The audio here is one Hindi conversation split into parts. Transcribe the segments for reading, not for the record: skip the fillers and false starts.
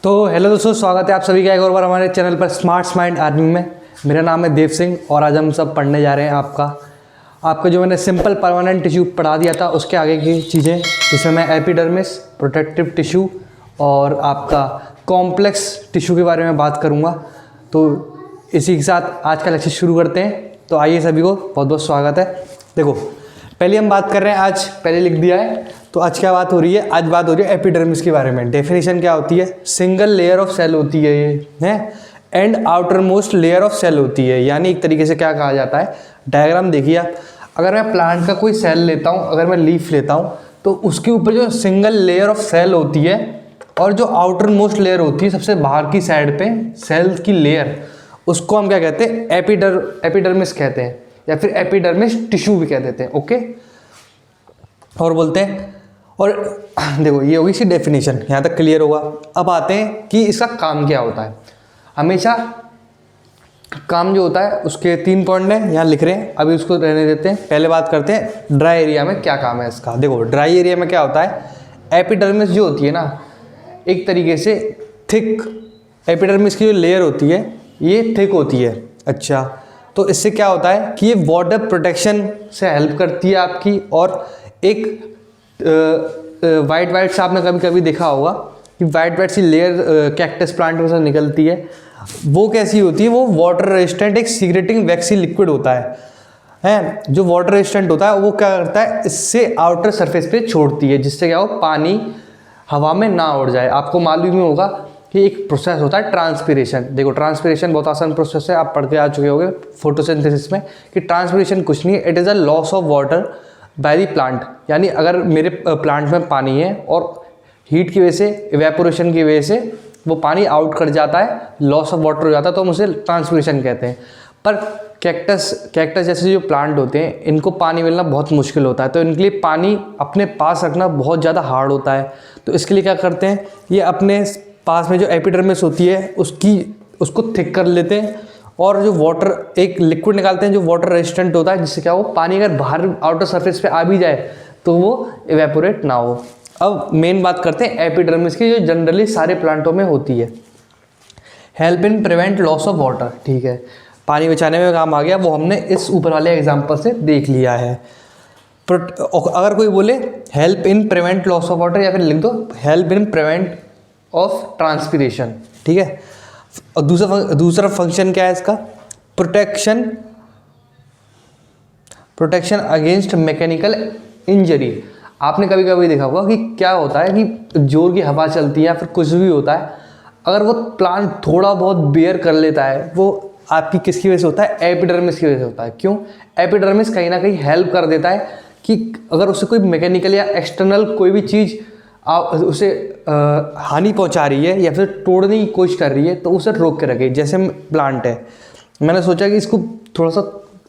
तो हेलो दोस्तों, स्वागत है आप सभी का एक और बार हमारे चैनल पर स्मार्ट माइंड अर्निंग में। मेरा नाम है देव सिंह और आज हम सब पढ़ने जा रहे हैं आपका जो मैंने सिंपल परमानेंट टिश्यू पढ़ा दिया था उसके आगे की चीज़ें, जिसमें मैं एपिडर्मिस, प्रोटेक्टिव टिश्यू और आपका कॉम्प्लेक्स टिश्यू के बारे में बात करूँगा। तो इसी के साथ आज का लेक्चर शुरू करते हैं। तो आइए, सभी को बहुत बहुत स्वागत है। देखो, पहले हम बात कर रहे हैं, आज पहले लिख दिया है। तो आज क्या बात हो रही है? आज बात हो रही है एपिडर्मिस के बारे में। डेफिनेशन क्या होती है? सिंगल लेयर ऑफ सेल होती है ये, है, and outermost layer of cell होती है। यानी एक तरीके से क्या कहा जाता है, डायग्राम देखिए आप, अगर मैं प्लांट का कोई सेल लेता हूँ, अगर मैं लीफ लेता हूँ, तो उसके ऊपर जो सिंगल लेयर ऑफ सेल होती है और जो आउटर मोस्ट लेयर होती है सबसे बाहर की साइड पे सेल की लेयर, उसको हम क्या कहते हैं? एपिडर्मिस कहते हैं, या फिर एपिडर्मिस टिश्यू भी कह देते हैं। ओके, और बोलते हैं। और देखो, ये होगी इसकी डेफिनेशन, यहाँ तक क्लियर होगा। अब आते हैं कि इसका काम क्या होता है। हमेशा काम जो होता है उसके 3 पॉइंट हैं, यहाँ लिख रहे हैं, अभी उसको रहने देते हैं। पहले बात करते हैं ड्राई एरिया में क्या काम है इसका। देखो, ड्राई एरिया में क्या होता है, एपिडर्मिस जो होती है ना, एक तरीके से थिक, एपिडर्मिस की जो लेयर होती है ये थिक होती है। अच्छा, तो इससे क्या होता है कि ये वाटर प्रोटेक्शन से हेल्प करती है आपकी। और एक वाइट से आपने कभी कभी देखा होगा कि वाइट सी लेयर कैक्टस प्लांट में से निकलती है। वो कैसी होती है? वो वाटर रेजिस्टेंट एक सीक्रेटिंग वैक्सी लिक्विड होता है। जो वाटर रेजिस्टेंट होता है वो क्या करता है, इससे आउटर सरफेस पे छोड़ती है, जिससे क्या हो, पानी हवा में ना उड़ जाए। आपको मालूम ही होगा कि एक प्रोसेस होता है ट्रांसपिरेशन। देखो, ट्रांसपिरेशन बहुत आसान प्रोसेस है, आप पढ़ के आ चुके होंगे फोटोसिंथेसिस में कि ट्रांसपिरेशन कुछ नहीं है, it is a loss of water by the plant. यानी अगर मेरे प्लांट में पानी है और हीट की वजह से, इवेपोरेशन की वजह से वो पानी आउट कर जाता है, लॉस ऑफ वाटर हो जाता है, तो हम उसे ट्रांसपिरेशन कहते हैं। पर कैक्टस जैसे जो प्लांट होते हैं, इनको पानी मिलना बहुत मुश्किल होता है, तो इनके लिए पानी अपने पास रखना बहुत ज़्यादा हार्ड होता है। तो इसके लिए क्या करते हैं, ये अपने पास में जो एपिडर्मिस होती है उसको थिक कर लेते हैं और जो वाटर, एक लिक्विड निकालते हैं जो वाटर रेजिस्टेंट होता है, जिससे क्या हो, पानी अगर बाहर आउटर सरफेस पे आ भी जाए तो वो इवेपोरेट ना हो। अब मेन बात करते हैं एपिडर्मिस की, जो जनरली सारे प्लांटों में होती है। Help in prevent loss of water, ठीक है, पानी बचाने में काम आ गया। वो हमने इस ऊपर वाले एग्जाम्पल से देख लिया है। अगर कोई बोले help in prevent loss of water, या फिर लिख दो help in prevent of transpiration, ठीक है। और दूसरा फंक्शन क्या है इसका? Protection against mechanical injury. आपने कभी कभी देखा होगा कि क्या होता है कि जोर की हवा चलती है या फिर कुछ भी होता है, अगर वो प्लांट थोड़ा बहुत बेयर कर लेता है, वो आपकी किसकी वजह से होता है? एपिडर्मिस की वजह से होता है। क्यों? एपिडर्मिस कहीं ना कहीं हेल्प कर देता है कि अगर उसे कोई मैकेनिकल या एक्सटर्नल कोई भी चीज़ उसे हानि पहुंचा रही है या फिर तोड़ने की कोशिश कर रही है, तो उसे रोक के रखे। जैसे प्लांट है, मैंने सोचा कि इसको थोड़ा सा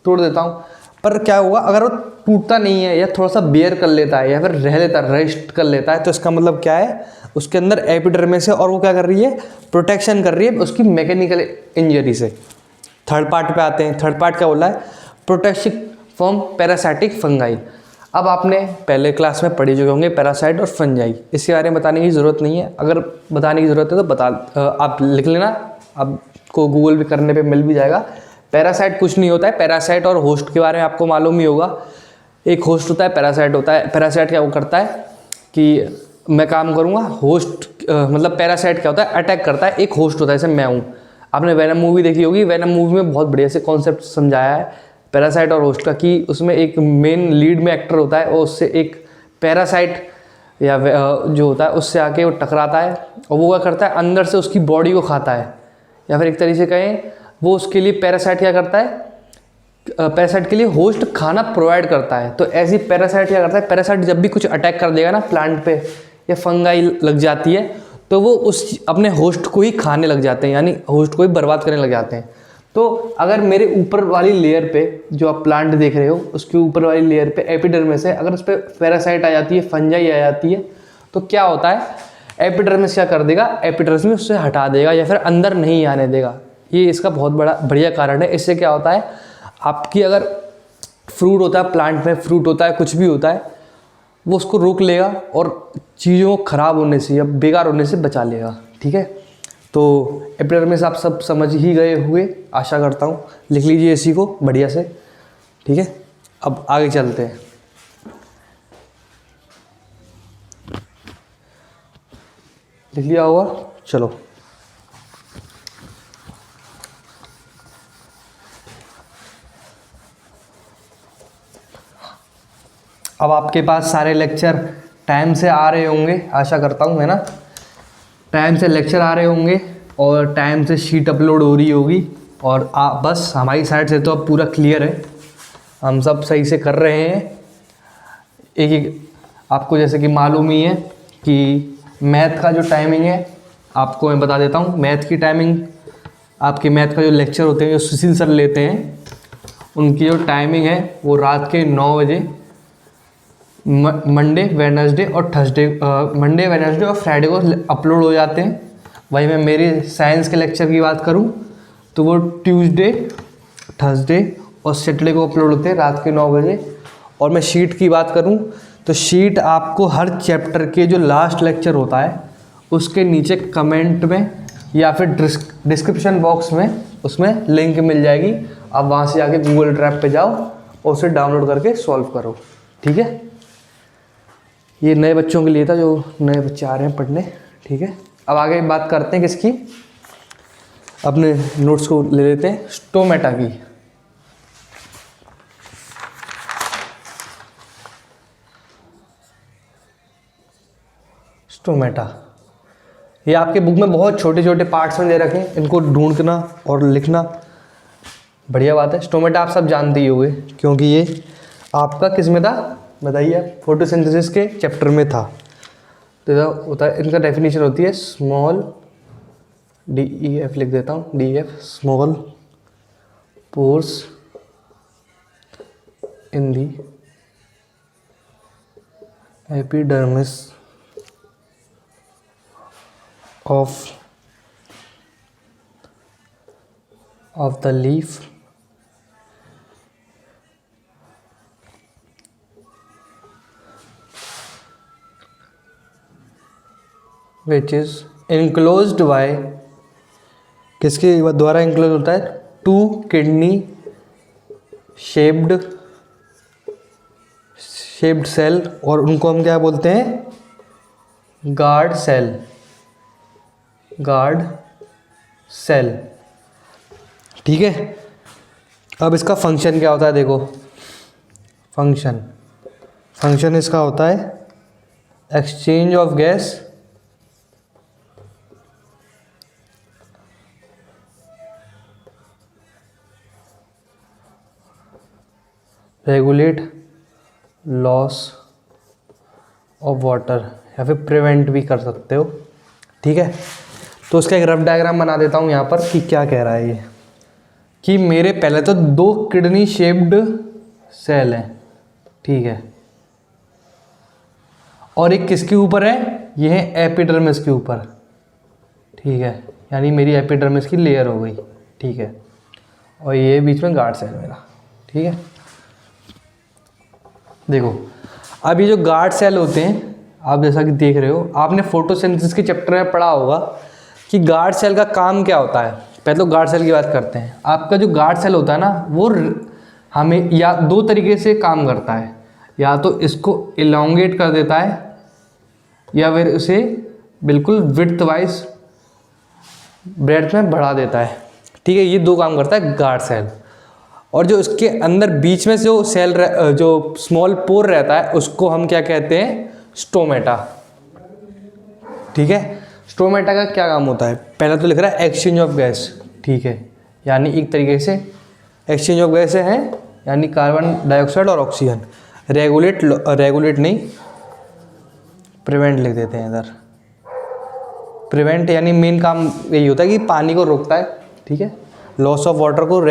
तोड़ देता हूँ, पर क्या होगा, अगर वो टूटता नहीं है या थोड़ा सा बेयर कर लेता है या फिर रह लेता है, रेस्ट कर लेता है, तो इसका मतलब क्या है, उसके अंदर एपिडर्मिस है और वो क्या कर रही है? प्रोटेक्शन कर रही है उसकी मैकेनिकल इंजरी से। थर्ड पार्ट पे आते हैं। थर्ड पार्ट क्या बोला है? Protection from parasitic fungi. अब आपने पहले क्लास में पढ़े चुके होंगे पैरासाइट और फंजाई, इसके बारे में बताने की ज़रूरत नहीं है। अगर बताने की ज़रूरत है तो आप लिख लेना, आपको गूगल भी करने पे मिल भी जाएगा। पैरासाइट कुछ नहीं होता है। पैरासाइट और होस्ट के बारे में आपको मालूम ही होगा। एक होस्ट होता है, पैरासाइट होता है। पैरासाइट क्या वो करता है कि मैं काम करूँगा, होस्ट मतलब पैरासाइट क्या होता है? अटैक करता है। एक होस्ट होता है, जैसे मैं हूँ। आपने वेनम मूवी देखी होगी, वेनम मूवी में बहुत बढ़िया से कॉन्सेप्ट समझाया है पैरासाइट और होस्ट का, कि उसमें एक मेन लीड में एक्टर होता है और उससे एक पैरासाइट या जो होता है उससे आके वो टकराता है और वो क्या करता है, अंदर से उसकी बॉडी को खाता है। या फिर एक तरीके से कहें, वो उसके लिए पैरासाइट क्या करता है, पैरासाइट के लिए होस्ट खाना प्रोवाइड करता है। तो ऐसी पैरासाइट क्या करता है, पैरासाइट जब भी कुछ अटैक कर देगा ना प्लांट पे या फंगाई लग जाती है, तो वो उस अपने होस्ट को ही खाने लग जाते हैं, यानी होस्ट को ही बर्बाद करने लग जाते हैं। तो अगर मेरे ऊपर वाली लेयर पे, जो आप प्लांट देख रहे हो उसके ऊपर वाली लेयर पे एपिडर्मिस है, अगर उस पर पैरासाइट आ जाती है, फंजाई आ जाती है, तो क्या होता है, एपिडर्मिस क्या कर देगा, एपिडर्मिस उससे हटा देगा या फिर अंदर नहीं आने देगा। ये इसका बहुत बढ़िया कारण है। इससे क्या होता है, आपकी अगर फ्रूट होता है, प्लांट में फ्रूट होता है, कुछ भी होता है, वो उसको रोक लेगा और चीज़ों को ख़राब होने से या बेकार होने से बचा लेगा। ठीक है। तो एपिडर्मिस आप सब समझ ही गए हुए आशा करता हूँ। लिख लीजिए इसी को बढ़िया से, ठीक है। अब आगे चलते हैं। लिख लिया होगा, चलो। अब आपके पास सारे लेक्चर टाइम से आ रहे होंगे आशा करता हूँ, है ना। टाइम से लेक्चर आ रहे होंगे और टाइम से शीट अपलोड हो रही होगी। और बस हमारी साइड से तो अब पूरा क्लियर है, हम सब सही से कर रहे हैं। एक आपको जैसे कि मालूम ही है कि मैथ का जो टाइमिंग है आपको मैं बता देता हूँ। मैथ की टाइमिंग, आपके मैथ का जो लेक्चर होते हैं जो सुशील सर लेते हैं, उनकी जो टाइमिंग है वो रात के 9 बजे मंडे वेडनेसडे और थर्सडे, मंडे वेडनेसडे और फ्राइडे को अपलोड हो जाते हैं। वही मैं मेरी साइंस के लेक्चर की बात करूं तो वो ट्यूसडे, थर्सडे और सैटरडे को अपलोड होते हैं रात के 9 बजे। और मैं शीट की बात करूं तो शीट आपको हर चैप्टर के जो लास्ट लेक्चर होता है उसके नीचे कमेंट में या फिर डिस्क्रिप्शन बॉक्स में उसमें लिंक मिल जाएगी। आप वहाँ से जाके गूगल ड्राइव पे जाओ और उसे डाउनलोड करके सॉल्व करो, ठीक है। ये नए बच्चों के लिए था, जो नए बच्चे आ रहे हैं पढ़ने, ठीक है। अब आगे बात करते हैं किसकी, अपने नोट्स को ले लेते हैं स्टोमेटा की। स्टोमेटा ये आपके बुक में बहुत छोटे छोटे पार्ट्स में दे रखे हैं, इनको ढूंढना और लिखना बढ़िया बात है। स्टोमेटा आप सब जानते ही होंगे क्योंकि ये आपका किस में था बताइए, फोटोसिंथेसिस के चैप्टर में था। तो होता है, इनका डेफिनेशन होती है स्मॉल DEF, लिख देता हूँ DEF, small pores in the epidermis of the leaf which is enclosed by, किसके द्वारा enclosed होता है, 2 किडनी शेप्ड सेल, और उनको हम क्या बोलते हैं, गार्ड सेल, ठीक है। अब इसका फंक्शन क्या होता है, देखो फंक्शन इसका होता है exchange of gas regulate loss of water, या फिर प्रिवेंट भी कर सकते हो, ठीक है। तो उसका एक रफ डायग्राम बना देता हूँ यहाँ पर कि क्या कह रहा है ये, कि मेरे पहले तो 2 किडनी शेप्ड सेल हैं, ठीक है, और एक किसके ऊपर है, ये है एपिडर्मिस के ऊपर, ठीक है, यानी मेरी एपिडर्मिस की लेयर हो गई, ठीक है, और ये बीच में गार्ड सेल मेरा, ठीक है। देखो अब ये जो गार्ड सेल होते हैं, आप जैसा कि देख रहे हो, आपने फोटोसिंथेसिस के चैप्टर में पढ़ा होगा कि गार्ड सेल का काम क्या होता है। पहले तो गार्ड सेल की बात करते हैं। आपका जो गार्ड सेल होता है ना, वो हमें या 2 तरीके से काम करता है, या तो इसको इलोंगेट कर देता है या फिर उसे बिल्कुल विड्थ वाइज ब्रेड्थ में बढ़ा देता है, ठीक है। ये 2 काम करता है गार्ड सेल। और जो इसके अंदर बीच में जो सेल जो स्मॉल पोर रहता है उसको हम क्या कहते हैं, स्टोमेटा, ठीक है। स्टोमेटा का क्या काम होता है, पहला तो लिख रहा है एक्सचेंज ऑफ गैस, ठीक है, यानी एक तरीके से एक्सचेंज ऑफ गैस है, यानी कार्बन डाइऑक्साइड और ऑक्सीजन। रेगुलेट नहीं, प्रिवेंट लिख देते हैं इधर। प्रिवेंट यानी मेन काम यही होता है कि पानी को रोकता है, ठीक है। लॉस ऑफ वाटर को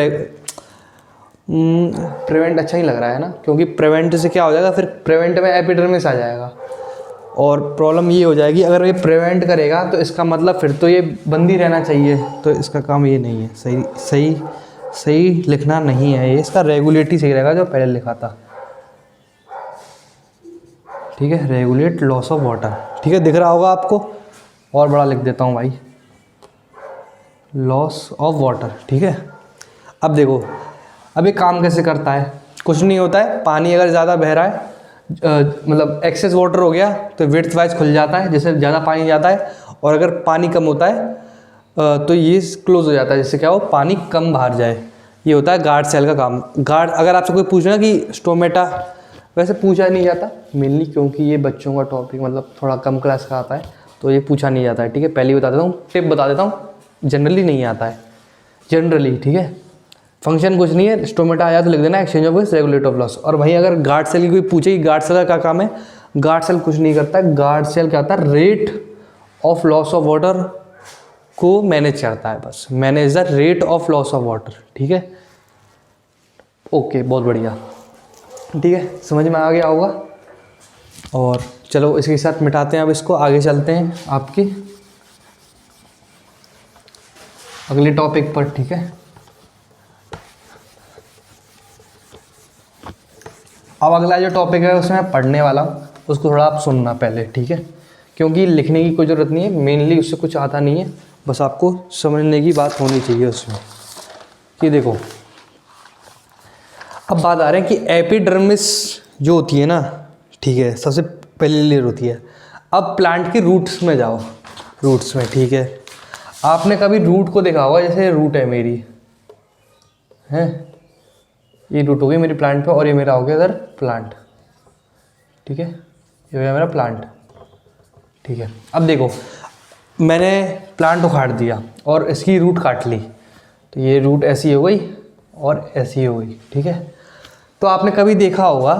प्रिवेंट अच्छा ही लग रहा है ना, क्योंकि प्रिवेंट से क्या हो जाएगा, फिर प्रिवेंट में एपिडर्मिस आ जाएगा, और प्रॉब्लम ये हो जाएगी अगर ये प्रिवेंट करेगा तो इसका मतलब फिर तो ये बंद ही रहना चाहिए, तो इसका काम ये नहीं है। सही लिखना नहीं है ये, इसका रेगुलेट ही सही रहेगा जो पहले लिखा था, ठीक है। रेगुलेट लॉस ऑफ वाटर, ठीक है, दिख रहा होगा आपको, और बड़ा लिख देता हूँ भाई, लॉस ऑफ वाटर, ठीक है। अब देखो अब ये काम कैसे करता है, कुछ नहीं होता है, पानी अगर ज़्यादा बह रहा है मतलब एक्सेस वाटर हो गया तो विड्थ वाइज खुल जाता है, जैसे ज़्यादा पानी जाता है, और अगर पानी कम होता है तो ये क्लोज हो जाता है, जिससे क्या हो पानी कम बाहर जाए। ये होता है गार्ड सेल का काम। गार्ड, अगर आपसे कोई पूछना कि स्टोमेटा, वैसे पूछा नहीं जाता मेनली क्योंकि ये बच्चों का टॉपिक मतलब थोड़ा कम क्लास का आता है, तो ये पूछा नहीं जाता है, ठीक है। पहले ही बता देता हूँ, टिप बता देता हूँ, जनरली नहीं आता है, जनरली, ठीक है। फंक्शन कुछ नहीं है, स्टोमेटा आया तो लिख देना exchange of regulator of loss. और वहीं अगर गार्ड सेल की कोई पूछे कि गार्ड सेल का क्या काम है, गार्ड सेल कुछ नहीं करता है, गार्ड सेल क्या होता है, rate of loss of water को मैनेज करता है, बस manage the rate of loss of water, ठीक है। ओके, बहुत बढ़िया, ठीक है, समझ में आ गया होगा। और चलो इसके साथ मिटाते हैं, अब इसको आगे चलते हैं आपके अगले टॉपिक पर, ठीक है। अब अगला जो टॉपिक है उसमें मैं पढ़ने वाला हूँ, उसको थोड़ा आप सुनना पहले, ठीक है, क्योंकि लिखने की कोई ज़रूरत नहीं है, मेनली उससे कुछ आता नहीं है, बस आपको समझने की बात होनी चाहिए उसमें। कि देखो अब बात आ रही है कि एपिडर्मिस जो होती है ना, ठीक है, सबसे पहली लेयर होती है। अब प्लांट के रूट्स में जाओ, रूट्स में, ठीक है। आपने कभी रूट को देखा होगा, जैसे रूट है मेरी, है ये रूट हो गई मेरी प्लांट पे, और ये मेरा हो गया इधर प्लांट, ठीक है, ये हो गया मेरा प्लांट, ठीक है। अब देखो मैंने प्लांट उखाड़ दिया और इसकी रूट काट ली, तो ये रूट ऐसी हो गई और ऐसी हो गई, ठीक है। तो आपने कभी देखा होगा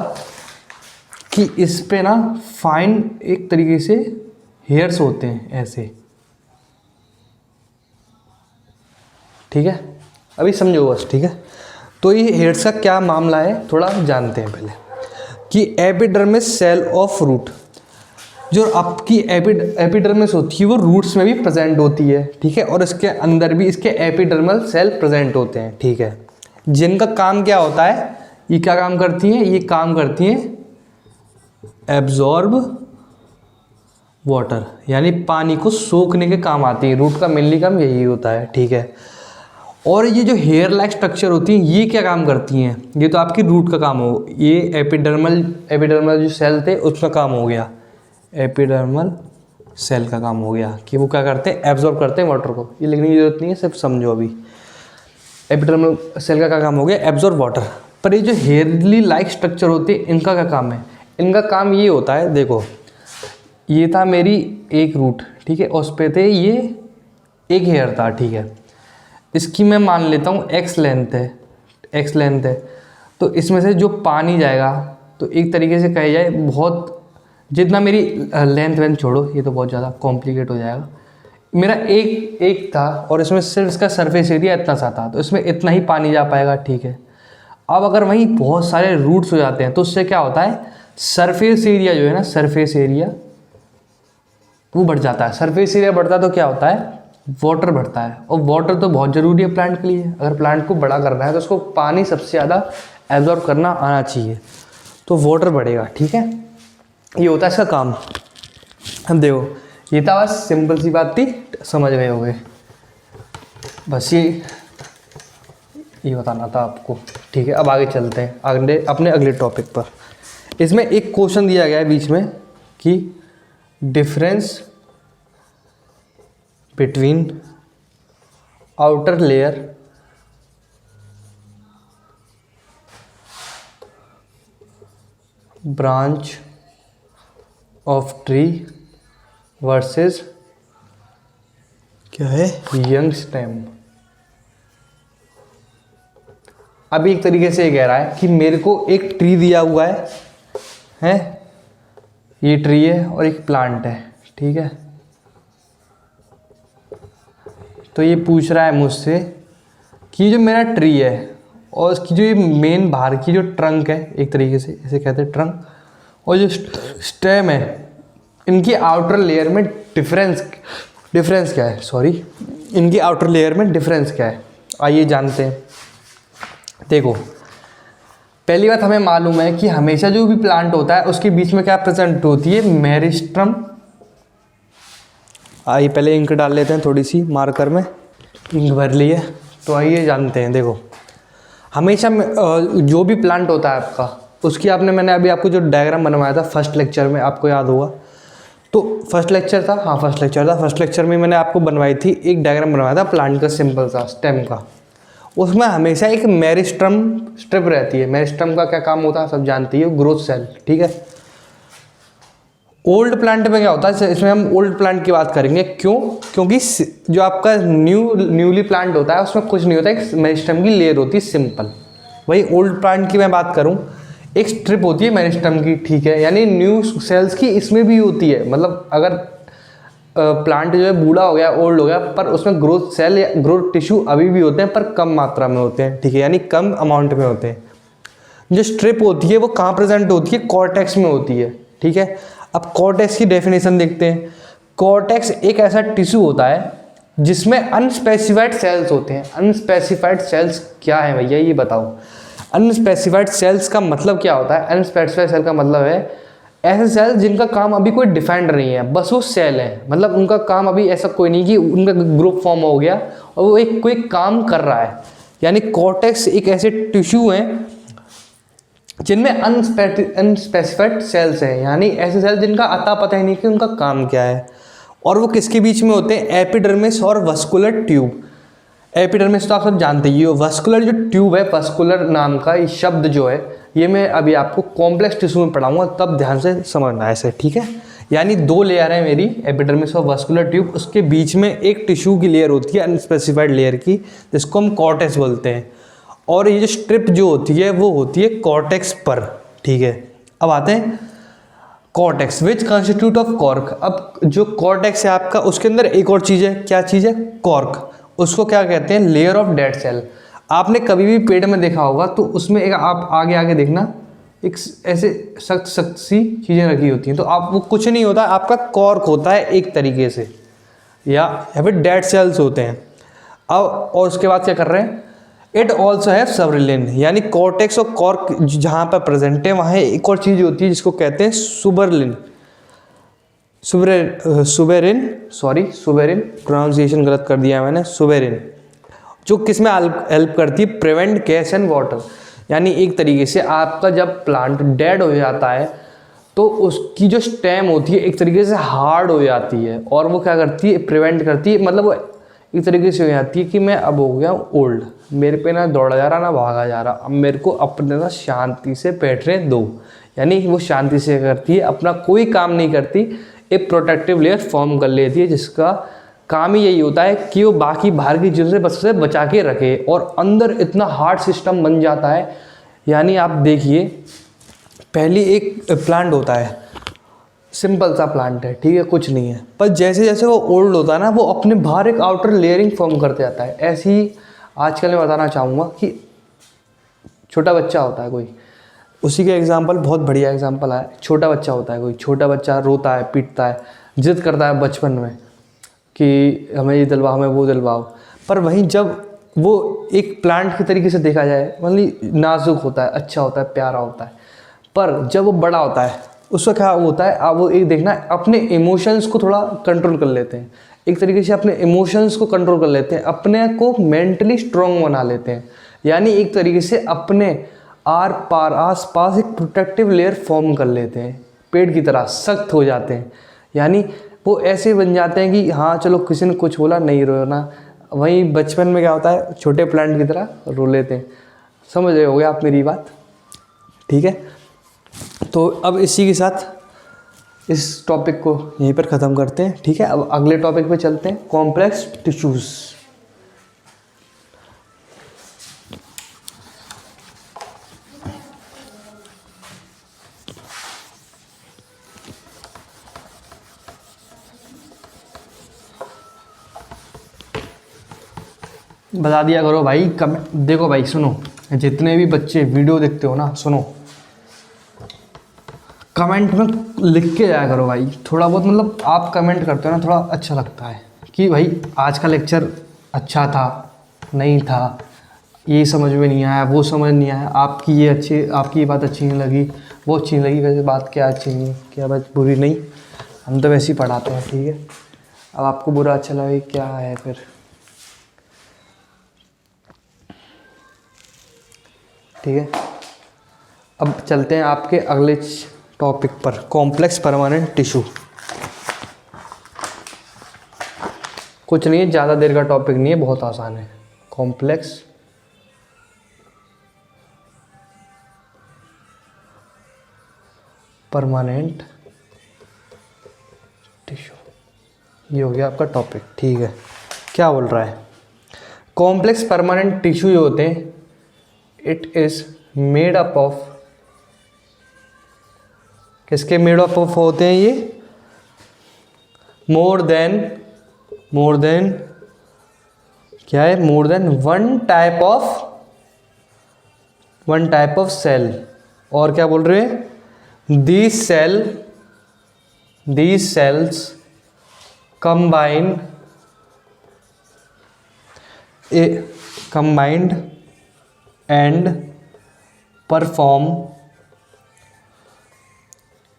कि इस पे ना फाइन एक तरीके से हेयर्स होते हैं ऐसे, ठीक है, अभी समझो बस, ठीक है। तो ये हेयर्स का क्या मामला है थोड़ा जानते हैं पहले, कि एपिडर्मिस सेल ऑफ रूट, जो आपकी एपिडर्मिस होती है वो रूट्स में भी प्रेजेंट होती है, ठीक है, और इसके अंदर भी इसके एपिडर्मल सेल प्रेजेंट होते हैं, ठीक है, जिनका काम क्या होता है, ये क्या काम करती हैं, ये काम करती हैं एब्जॉर्ब वाटर, यानी पानी को सोखने के काम आती है। रूट का मेनली काम यही होता है, ठीक है। और ये जो हेयर लाइक स्ट्रक्चर होती हैं ये क्या काम करती हैं, ये तो आपकी रूट का काम हो, ये एपिडर्मल जो सेल थे उसका काम हो गया, एपिडर्मल सेल का काम हो गया कि वो क्या करते हैं, एब्जॉर्ब करते हैं वाटर को। ये लिखने की जरूरत नहीं है, सिर्फ समझो अभी। एपिडर्मल सेल का क्या काम हो गया, एब्जॉर्ब वाटर। पर ये जो हेयरली लाइक स्ट्रक्चर होते हैं इनका क्या काम है, इनका काम ये होता है, देखो ये था मेरी एक रूट, ठीक है, उस पे थे ये एक हेयर था, ठीक है, इसकी मैं मान लेता हूँ एक्स लेंथ है, तो इसमें से जो पानी जाएगा, तो एक तरीके से कहा जाए बहुत, जितना मेरी लेंथ छोड़ो, ये तो बहुत ज़्यादा कॉम्प्लिकेट हो जाएगा, मेरा एक था और इसमें सिर्फ इसका सरफेस एरिया इतना सा था, तो इसमें इतना ही पानी जा पाएगा, ठीक है। अब अगर वहीं बहुत सारे रूट्स हो जाते हैं तो उससे क्या होता है, सरफेस एरिया जो है ना, सरफेस एरिया वो बढ़ जाता है। सरफेस एरिया बढ़ता है तो क्या होता है, वाटर बढ़ता है, और वाटर तो बहुत ज़रूरी है प्लांट के लिए। अगर प्लांट को बड़ा करना है तो उसको पानी सबसे ज़्यादा एब्जॉर्ब करना आना चाहिए, तो वाटर बढ़ेगा, ठीक है, ये होता है इसका काम। अब देखो ये था, बस सिंपल सी बात थी, समझ गए होंगे, बस ये बताना था आपको, ठीक है। अब आगे चलते हैं अपने अगले टॉपिक पर। इसमें एक क्वेश्चन दिया गया है बीच में कि difference between outer layer branch of tree versus क्या है, यंग स्टेम। अब एक तरीके से ये कह रहा है कि मेरे को एक ट्री दिया हुआ है, ये ट्री है और एक प्लांट है, ठीक है। तो ये पूछ रहा है मुझसे कि जो मेरा ट्री है और उसकी जो ये मेन बाहर की जो ट्रंक है, एक तरीके से इसे कहते हैं ट्रंक, और जो स्टेम है, इनकी आउटर लेयर में डिफरेंस क्या है, इनकी आउटर लेयर में डिफरेंस क्या है, आइए जानते हैं। देखो पहली बात हमें मालूम है कि हमेशा जो भी प्लांट होता है उसके बीच में क्या प्रेजेंट होती है, मेरिस्टम। आइए पहले इंक डाल लेते हैं थोड़ी सी मार्कर में, इंक भर लिए। तो आइए जानते हैं। देखो हमेशा जो भी प्लांट होता है आपका, उसकी मैंने अभी आपको जो डायग्राम बनवाया था फर्स्ट लेक्चर में, आपको याद होगा। तो फर्स्ट लेक्चर था, हाँ फर्स्ट लेक्चर था। फर्स्ट लेक्चर में मैंने आपको बनवाई थी एक डायग्राम बनवाया था प्लांट का, सिंपल सा स्टेम का। उसमें हमेशा एक मेरिस्टम स्ट्रिप रहती है। मेरिस्टम का क्या काम होता है सब जानती है, ग्रोथ सेल, ठीक है। ओल्ड प्लांट में क्या होता है, इसमें हम ओल्ड प्लांट की बात करेंगे। क्यों? क्योंकि जो आपका न्यूली प्लांट होता है उसमें कुछ नहीं होता, एक मेरिस्टम की लेयर होती है सिंपल। वही ओल्ड प्लांट की मैं बात करूं, एक स्ट्रिप होती है मेरिस्टम की, ठीक है। यानी न्यू सेल्स की इसमें भी होती है। मतलब अगर प्लांट जो है बूढ़ा हो गया, ओल्ड हो गया, पर उसमें ग्रोथ सेल या ग्रोथ टिश्यू अभी भी होते हैं, पर कम मात्रा में होते हैं, ठीक है, यानी कम अमाउंट में होते हैं। जो स्ट्रिप होती है वो कहाँ प्रेजेंट होती है? कॉर्टेक्स में होती है, ठीक है। अब कॉर्टेक्स की डेफिनेशन देखते हैं। कॉर्टेक्स एक ऐसा टिश्यू होता है जिसमें अनस्पेसिफाइड सेल्स होते हैं। अनस्पेसिफाइड सेल्स क्या है भैया, ये बताओ। अनस्पेसिफाइड सेल्स का मतलब क्या होता है? अनस्पेसिफाइड सेल का मतलब है ऐसे सेल जिनका काम अभी कोई डिफाइंड नहीं है, बस वो सेल है। मतलब उनका काम अभी ऐसा कोई नहीं कि उनका ग्रुप फॉर्म हो गया और वो एक कोई काम कर रहा है। यानी कॉर्टेक्स एक ऐसे टिश्यू हैं जिनमें अनस्पेसिफाइड सेल्स हैं, यानी ऐसे सेल जिनका अता पता ही नहीं कि उनका काम क्या है। और वो किसके बीच में होते हैं? एपिडर्मिस और वस्कुलर ट्यूब। एपिडर्मिस तो आप सब जानते ही हो। वस्कुलर जो ट्यूब है, वस्कुलर नाम का ये शब्द जो है, ये मैं अभी आपको कॉम्प्लेक्स टिश्यू में पढ़ाऊंगा, तब ध्यान से समझना है ऐसे, ठीक है। यानी दो लेयर है मेरी, एपिडर्मिस और वस्कुलर ट्यूब। उसके बीच में एक टिश्यू की लेयर होती है अनस्पेसिफाइड लेयर की, जिसको हम कॉर्टेक्स बोलते हैं। और ये जो स्ट्रिप जो होती है वो होती है कॉर्टेक्स पर, ठीक है। अब आते हैं cortex which constitute of cork. अब जो कॉर्टेक्स है आपका, उसके अंदर एक और चीज़ है। क्या चीज़ है? कॉर्क। उसको क्या कहते हैं? Layer of dead cell. आपने कभी भी पेड़ में देखा होगा तो उसमें एक, आप आगे आगे देखना, एक ऐसे सख्त सख्त सी चीज़ें रखी होती हैं। तो आप वो कुछ नहीं होता, आपका कॉर्क होता है एक तरीके से, या फिर डेड सेल्स होते हैं। अब और उसके बाद क्या कर रहे हैं? इट ऑल्सो हैव सब्रिलिन। यानी कॉर्टेक्स और कॉर्क जहाँ पर प्रेजेंट है वहाँ एक और चीज़ होती है जिसको कहते हैं सुबरलिन। सुबेरिन, प्रोनाउंसिएशन गलत कर दिया मैंने, सुबेरिन, जो किस में हेल्प करती है? Prevent gas and water. यानी एक तरीके से आपका जब प्लांट डेड हो जाता है तो उसकी जो स्टेम होती है एक तरीके से हार्ड हो जाती है, और वो क्या करती है? प्रिवेंट करती है। मतलब वो एक तरीके से हो जाती है कि मैं अब हो गया ओल्ड, मेरे पे ना दौड़ा जा रहा ना भागा जा रहा, अब मेरे को अपने ना शांति से बैठने दो। यानी वो शांति से करती है, अपना कोई काम नहीं करती, एक प्रोटेक्टिव लेयर फॉर्म कर लेती है, जिसका काम ही यही होता है कि वो बाकी बाहर की चीज़ों से बचा के रखे, और अंदर इतना हार्ड सिस्टम बन जाता है। यानी आप देखिए, पहली एक प्लांट होता है, सिंपल सा प्लांट है, ठीक है, कुछ नहीं है, पर जैसे जैसे वो ओल्ड होता है ना, वो अपने बाहर एक आउटर लेयरिंग फॉर्म करते जाता है। ऐसे ही आजकल मैं बताना चाहूँगा कि छोटा बच्चा होता है कोई, उसी का एग्जाम्पल बहुत बढ़िया एग्जाम्पल है। छोटा बच्चा होता है कोई, छोटा बच्चा रोता है, पीटता है, जिद करता है बचपन में कि हमें ये दिलवाओ, हमें वो दिलवाओ। पर वहीं जब वो एक प्लांट के तरीके से देखा जाए, मतलब नाजुक होता है, अच्छा होता है, प्यारा होता है, पर जब वो बड़ा होता है उसका क्या होता है? आप वो एक देखना, अपने इमोशंस को थोड़ा कंट्रोल कर लेते हैं, एक तरीके से अपने इमोशंस को कंट्रोल कर लेते हैं, अपने को मेंटली स्ट्रॉन्ग बना लेते हैं। यानी एक तरीके से अपने आर पार आस पास एक प्रोटेक्टिव लेयर फॉर्म कर लेते हैं, पेड़ की तरह सख्त हो जाते हैं। यानी वो ऐसे बन जाते हैं कि हाँ चलो किसी ने कुछ बोला नहीं रोना। वहीं बचपन में क्या होता है? छोटे प्लांट की तरह रो लेते हैं। समझ रहे होगे आप मेरी बात, ठीक है। तो अब इसी के साथ इस टॉपिक को यहीं पर ख़त्म करते हैं, ठीक है। अब अगले टॉपिक पे चलते हैं, कॉम्प्लेक्स टिश्यूज़। बता दिया करो भाई, देखो भाई सुनो, जितने भी बच्चे वीडियो देखते हो ना, सुनो, कमेंट में लिख के जाया करो भाई, थोड़ा बहुत, मतलब आप कमेंट करते हो ना, थोड़ा अच्छा लगता है कि भाई आज का लेक्चर अच्छा था, नहीं था, ये समझ में नहीं आया, वो समझ नहीं आया, आपकी ये बात अच्छी नहीं लगी, वो अच्छी नहीं लगी, वैसे बात क्या अच्छी नहीं, क्या बात बुरी नहीं, हम तो वैसे ही पढ़ाते हैं, ठीक है। अब आपको बुरा अच्छा लगे क्या है फिर, ठीक है, अब चलते हैं आपके अगले टॉपिक पर, कॉम्प्लेक्स परमानेंट टिश्यू। कुछ नहीं है, ज़्यादा देर का टॉपिक नहीं है, बहुत आसान है। कॉम्प्लेक्स परमानेंट टिश्यू, ये हो गया आपका टॉपिक। ठीक है, क्या बोल रहा है? कॉम्प्लेक्स परमानेंट टिश्यू जो होते हैं, it is made up of, किसके मेड अप ऑफ होते हैं ये? मोर देन क्या है? More than one type of cell. और क्या बोल रहे हैं? These cells combined and perform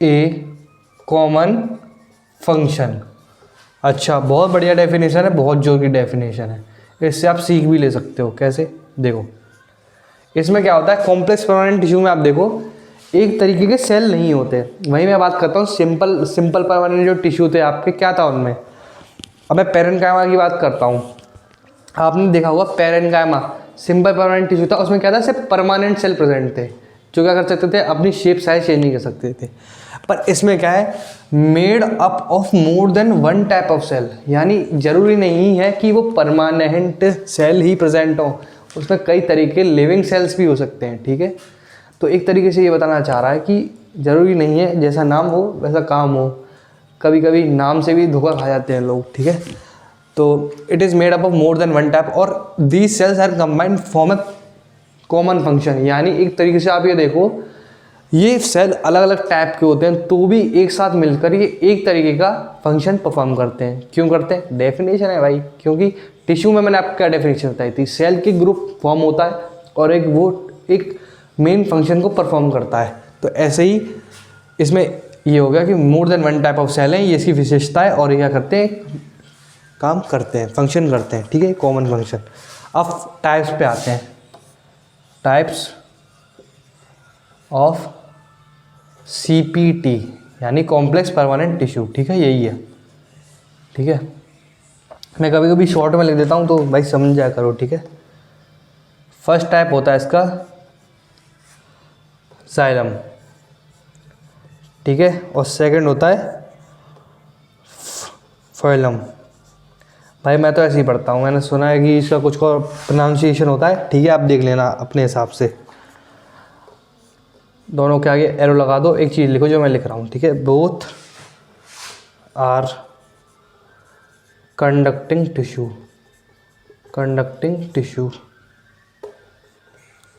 a common function। अच्छा, बहुत बढ़िया डेफिनेशन है, बहुत जोर की डेफिनेशन है, इससे आप सीख भी ले सकते हो। कैसे? देखो, इसमें क्या होता है, कॉम्प्लेक्स परमानेंट टिश्यू में आप देखो एक तरीके के सेल नहीं होते। वहीं मैं बात करता हूँ सिंपल परमानेंट जो टिश्यू थे आपके, क्या था उनमें? अब मैं पेरेन्काइमा की बात करता हूँ। आपने देखा होगा पेरेन्काइमा सिंपल परमानेंट टिश्यू था, उसमें क्या था? सिर्फ परमानेंट सेल प्रेजेंट थे जो क्या कर सकते थे? अपनी शेप साइज चेंज नहीं कर सकते थे। पर इसमें क्या है? Made up of more than one type of cell, यानी जरूरी नहीं है कि वो परमानेंट सेल ही प्रेजेंट हो, उसमें कई तरीके लिविंग सेल्स भी हो सकते हैं। ठीक है, तो एक तरीके से ये बताना चाह रहा है कि ज़रूरी नहीं है जैसा नाम हो वैसा काम हो, कभी कभी नाम से भी धोखा खा जाते हैं लोग। ठीक है, तो it is made up of more than one type, और these cells are combined form a common function. यानी एक तरीके से आप ये देखो, ये सेल अलग अलग टाइप के होते हैं तो भी एक साथ मिलकर ये एक तरीके का फंक्शन परफॉर्म करते हैं। क्यों करते हैं? डेफिनेशन है भाई, क्योंकि टिश्यू में मैंने आपको क्या डेफिनेशन बताई थी? सेल के ग्रुप फॉर्म होता है और एक मेन फंक्शन को परफॉर्म करता है। तो ऐसे ही इसमें ये हो गया कि more than one type of cell है, ये इसकी विशेषता है, और ये क्या करते हैं? काम करते हैं, फंक्शन करते हैं। ठीक है, कॉमन फंक्शन। अब टाइप्स पे आते हैं, टाइप्स ऑफ CPT यानी कॉम्प्लेक्स परमानेंट टिश्यू। ठीक है, यही है। ठीक है, मैं कभी कभी शॉर्ट में लिख देता हूँ तो भाई समझ जाया करो। ठीक है, फर्स्ट टाइप होता है इसका जाइलम। ठीक है, और सेकंड होता है फाइलम। भाई मैं तो ऐसे ही पढ़ता हूँ, मैंने सुना है कि इसका कुछ और प्रोनाउंसिएशन होता है। ठीक है, आप देख लेना अपने हिसाब से। दोनों के आगे एरो लगा दो, एक चीज़ लिखो जो मैं लिख रहा हूँ। ठीक है, बोथ आर कंडक्टिंग टिश्यू।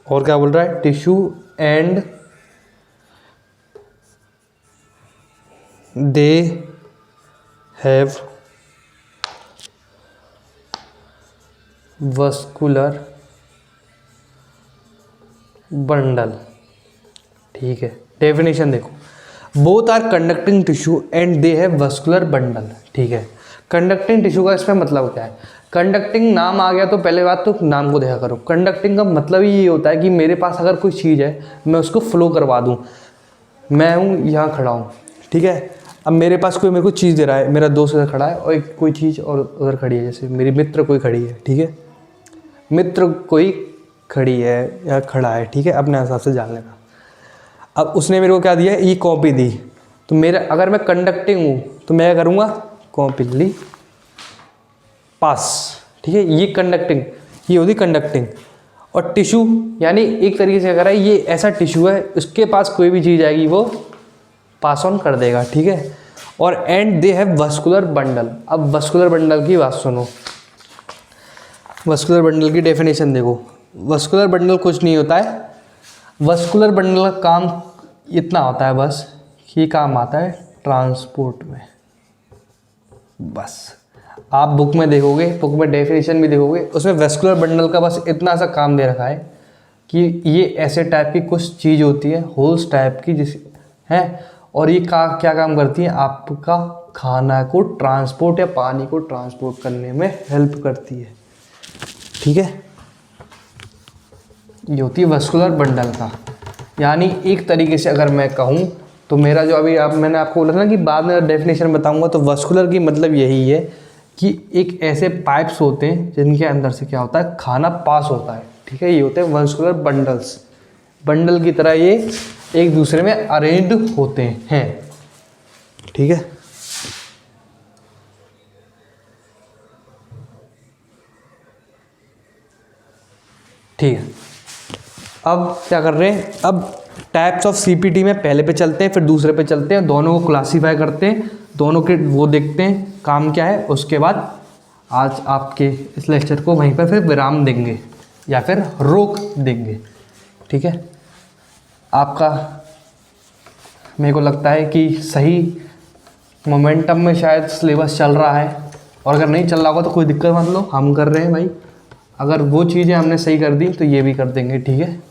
और क्या बोल रहा है? Tissue and they have vascular bundle. ठीक है, डेफिनेशन देखो, both are conducting tissue and they have vascular bundle. ठीक है, कंडक्टिंग टिश्यू का इसमें मतलब क्या है? कंडक्टिंग नाम आ गया तो पहले बात तो नाम को देखा करो। कंडक्टिंग का मतलब ही ये होता है कि मेरे पास अगर कोई चीज़ है, मैं उसको फ्लो करवा दूँ। मैं हूँ यहाँ खड़ा हूँ, ठीक है, अब मेरे पास कोई मेरे को चीज़ दे रहा है, मेरा दोस्त उधर खड़ा है और एक कोई चीज़ और उधर खड़ी है, जैसे मेरी मित्र कोई खड़ी है। ठीक है, मित्र कोई खड़ी है या खड़ा है। ठीक है, अपने हिसाब से जान लेना। अब उसने मेरे को क्या दिया? ये कॉपी दी। तो मेरा अगर मैं कंडक्टिंग हूँ तो मैं क्या करूँगा? कॉपी ली, पास। ठीक है, ये कंडक्टिंग, ये होती कंडक्टिंग। और टिश्यू यानी एक तरीके से अगर है ये ऐसा टिश्यू है, उसके पास कोई भी चीज़ आएगी वो पास ऑन कर देगा। ठीक है, और and they have vascular bundle. अब वस्कुलर बंडल की बात सुनो, वस्कुलर बंडल की डेफिनेशन देखो। वस्कुलर बंडल कुछ नहीं होता है, वस्कुलर बंडल का काम इतना होता है बस कि काम आता है ट्रांसपोर्ट में। बस आप बुक में देखोगे, बुक में डेफिनेशन भी देखोगे, उसमें वस्कुलर बंडल का बस इतना सा काम दे रखा है कि ये ऐसे टाइप की कुछ चीज़ होती है, होल्स टाइप की जिस है, और ये क्या काम करती है? आपका खाना को ट्रांसपोर्ट या पानी को ट्रांसपोर्ट करने में हेल्प करती है। ठीक है, ये होती है वस्कुलर बंडल का। यानी एक तरीके से अगर मैं कहूँ तो मेरा जो अभी मैंने आपको बोला था ना कि बाद में डेफिनेशन बताऊंगा, तो वस्कुलर की मतलब यही है कि एक ऐसे पाइप्स होते हैं जिनके अंदर से क्या होता है, खाना पास होता है। ठीक है, ये होते हैं वस्कुलर बंडल्स। बंडल की तरह ये एक दूसरे में अरेंज्ड होते हैं। ठीक है, ठीक है। अब क्या कर रहे हैं, अब टाइप्स ऑफ सीपीटी में पहले पे चलते हैं, फिर दूसरे पे चलते हैं, दोनों को क्लासीफाई करते हैं, दोनों के वो देखते हैं काम क्या है। उसके बाद आज आपके इस लेक्चर को वहीं पर फिर विराम देंगे या फिर रोक देंगे। ठीक है, आपका मेरे को लगता है कि सही मोमेंटम में शायद सिलेबस चल रहा है, और अगर नहीं चल रहा होगा तो कोई दिक्कत मत लो, हम कर रहे हैं भाई। अगर वो चीज़ें हमने सही कर दी तो ये भी कर देंगे। ठीक है,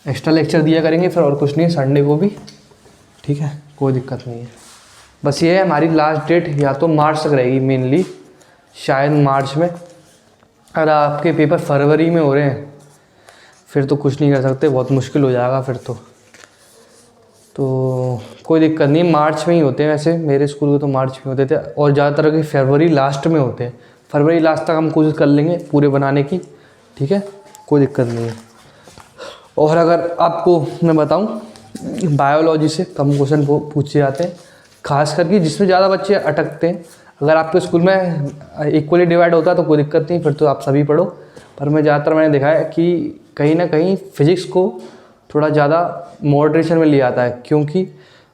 एक्स्ट्रा लेक्चर दिया करेंगे फिर, और कुछ नहीं, संडे को भी। ठीक है, कोई दिक्कत नहीं है। बस ये है, हमारी लास्ट डेट या तो मार्च तक रहेगी मेनली, शायद मार्च में। अगर आपके पेपर फरवरी में हो रहे हैं फिर तो कुछ नहीं कर सकते, बहुत मुश्किल हो जाएगा फिर तो कोई दिक्कत नहीं, मार्च में ही होते हैं। वैसे मेरे स्कूल के तो मार्च में होते थे, और ज़्यादातर के फरवरी लास्ट में होते हैं। फरवरी लास्ट तक हम कोशिश कर लेंगे पूरे बनाने की। ठीक है, कोई दिक्कत नहीं है। और अगर आपको मैं बताऊं, बायोलॉजी से कम क्वेश्चन पूछे जाते हैं, खास करके जिसमें ज़्यादा बच्चे अटकते हैं। अगर आपके स्कूल में इक्वली डिवाइड होता है तो कोई दिक्कत नहीं, फिर तो आप सभी पढ़ो। पर मैं ज़्यादातर मैंने देखा है कि कहीं ना कहीं फ़िज़िक्स को थोड़ा ज़्यादा मॉडरेशन में लिया जाता है, क्योंकि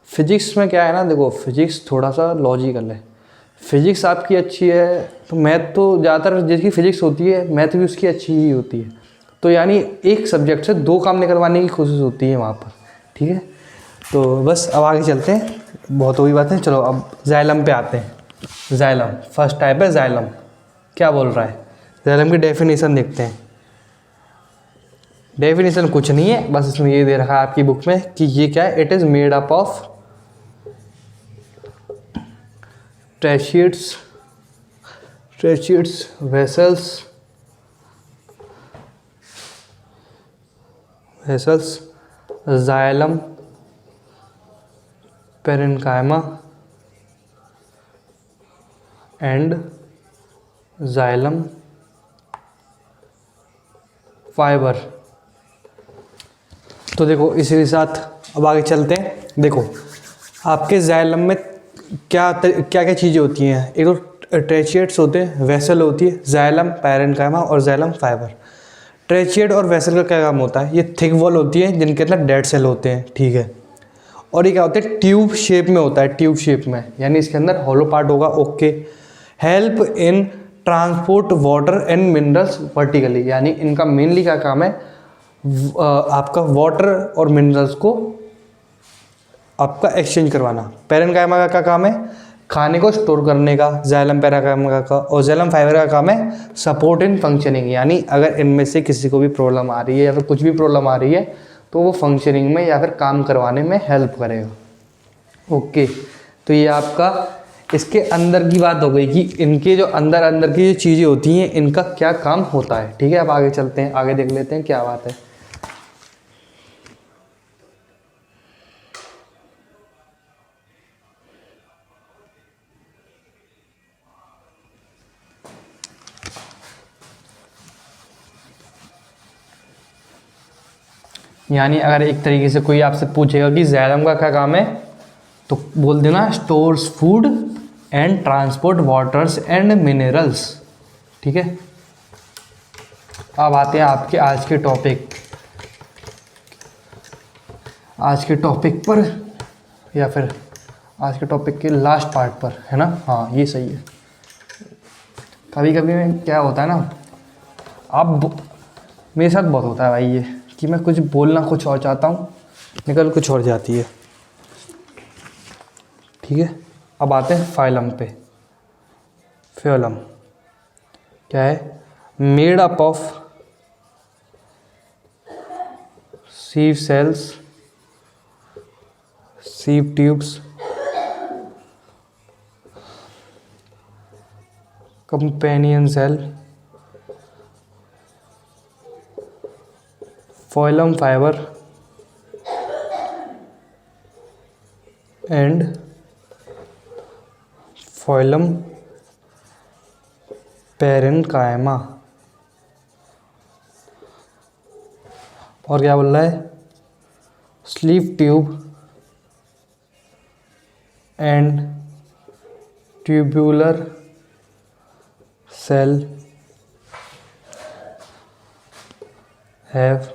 फ़िज़िक्स में क्या है ना, देखो फ़िज़िक्स थोड़ा सा लॉजिकल है। फ़िज़िक्स आपकी अच्छी है तो मैथ तो ज़्यादातर जिसकी फ़िज़िक्स होती है मैथ भी उसकी अच्छी ही होती है। तो यानी एक सब्जेक्ट से दो काम निकलवाने की कोशिश होती है वहाँ पर। ठीक है, तो बस अब आगे चलते हैं, बहुत हुई बातें। चलो अब जाइलम पे आते हैं। जाइलम फर्स्ट टाइप है। जाइलम क्या बोल रहा है, जाइलम की डेफिनेशन देखते हैं। डेफिनेशन कुछ नहीं है, बस इसमें ये दे रखा है आपकी बुक में कि ये क्या है, it is made up of tracheids vessels xylem, parenchyma and xylem fibre. तो देखो इसी के साथ अब आगे चलते हैं। देखो आपके जाइलम में क्या क्या चीज़ें होती हैं, एक तो ट्रेचिएट्स होते हैं, वेसल होती है, जाइलम, पैरेन्काइमा और जाइलम फाइबर। ट्रेचिएट और वेसल का क्या काम होता है, ये थिक वॉल होती है जिनके अंदर डेड सेल होते हैं। ठीक है, और ये क्या होता है, ट्यूब शेप में होता है, ट्यूब शेप में, यानी इसके अंदर हॉलो पार्ट होगा। Okay, help in transport water and minerals vertically, यानी इनका मेनली क्या काम है, आपका वाटर और मिनरल्स को आपका एक्सचेंज करवाना। पैरेन्काइमा का क्या काम है, खाने को स्टोर करने का। जाइलम पैरेन्काइमा का और जाइलम फाइबर का काम है सपोर्ट इन फंक्शनिंग, यानी अगर इनमें से किसी को भी प्रॉब्लम आ रही है या फिर कुछ भी प्रॉब्लम आ रही है तो वो फंक्शनिंग में या फिर काम करवाने में हेल्प करेगा। ओके, तो ये आपका इसके अंदर की बात हो गई कि इनके जो अंदर की जो चीज़ें होती हैं इनका क्या काम होता है। ठीक है, अब आगे चलते हैं, आगे देख लेते हैं क्या बात है। यानी अगर एक तरीके से कोई आपसे पूछेगा कि जाइलम का क्या काम है, तो बोल देना stores food and transport waters and minerals. ठीक है, अब आते हैं आपके आज के टॉपिक पर, या फिर आज के टॉपिक के लास्ट पार्ट पर, है ना। हाँ ये सही है। कभी कभी में क्या होता है ना, अब मेरे साथ बहुत होता है भाई ये, कि मैं कुछ बोलना कुछ और चाहता हूँ, निकल कुछ और जाती है। ठीक है, अब आते हैं फाइलम पे। फाइलम क्या है, made up of sieve cells, sieve tubes, companion cell, phloem fiber and phloem parenchyma। और क्या बोल रहा है, sieve tube and tubular cell have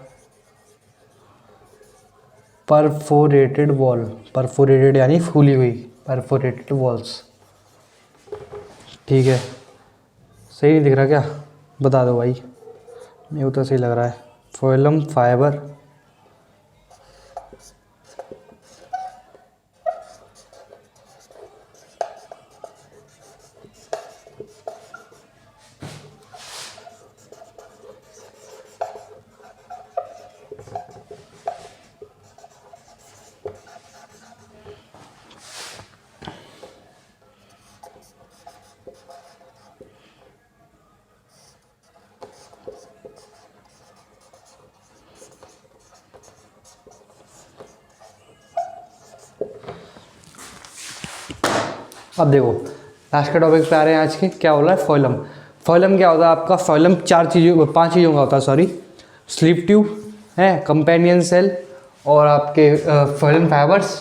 perforated wall. Perforated यानी फूली हुई, परफोरेटेड वॉल्स। ठीक है, सही नहीं दिख रहा क्या, बता दो भाई, मेरे को तो सही लग रहा है। फोइलम फाइबर अब देखो लास्ट के टॉपिक पे आ रहे हैं आज के। क्या हो रहा है, फोइलम। फोइलम क्या होता है आपका, फोइलम पांच चीज़ों का होता है, सॉरी। स्लीव ट्यूब है, कंपेनियन सेल, और आपके फोइलम फाइबर्स,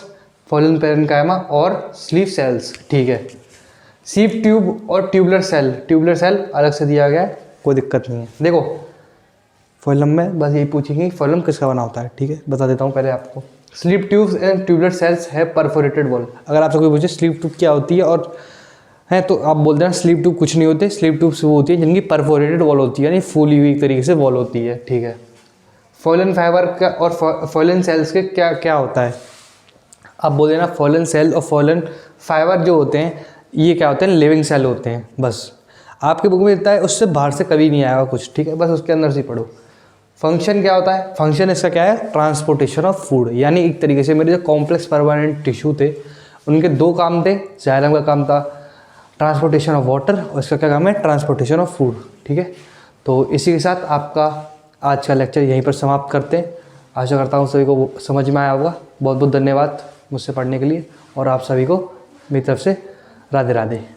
फोइलम पेरेन्काइमा और स्लीव सेल्स। ठीक है, स्लीव ट्यूब और ट्यूबुलर सेल अलग से दिया गया है, कोई दिक्कत नहीं है। देखो फोइलम में बस यही पूछेंगे फोइलम किसका बना होता है। ठीक है, बता देता हूँ पहले आपको। Sleeve tubes and tubular cells है परफोरेटेड वॉल। अगर आपसे कोई पूछे स्लीव ट्यूब क्या होती है और है, तो आप बोलते हैं स्लीव ट्यूब कुछ नहीं होते, स्लीव ट्यूब्स वो होती है जिनकी परफोरेटेड वॉल होती है, यानी फूली हुई तरीके से वॉल होती है। ठीक है, फोइलन फाइबर का और फोइलन सेल्स के क्या क्या होता है, आप बोल देना फोइलन सेल और फोइलन फाइबर जो होते हैं ये क्या होते हैं, लिविंग सेल होते हैं। बस आपके बुक में लिखता है, उससे बाहर से कभी नहीं आएगा कुछ। ठीक है, बस उसके अंदर से पढ़ो। फंक्शन क्या होता है, फंक्शन इसका क्या है, ट्रांसपोर्टेशन ऑफ फूड। यानी एक तरीके से मेरे जो कॉम्प्लेक्स परमानेंट टिश्यू थे उनके दो काम थे। जाइलम का काम था ट्रांसपोर्टेशन ऑफ वाटर और इसका क्या काम है, ट्रांसपोर्टेशन ऑफ फूड। ठीक है, तो इसी के साथ आपका आज का लेक्चर यहीं पर समाप्त करते हैं। आशा करता हूँ सभी को समझ में आया होगा। बहुत बहुत धन्यवाद मुझसे पढ़ने के लिए, और आप सभी को मेरी तरफ से राधे राधे।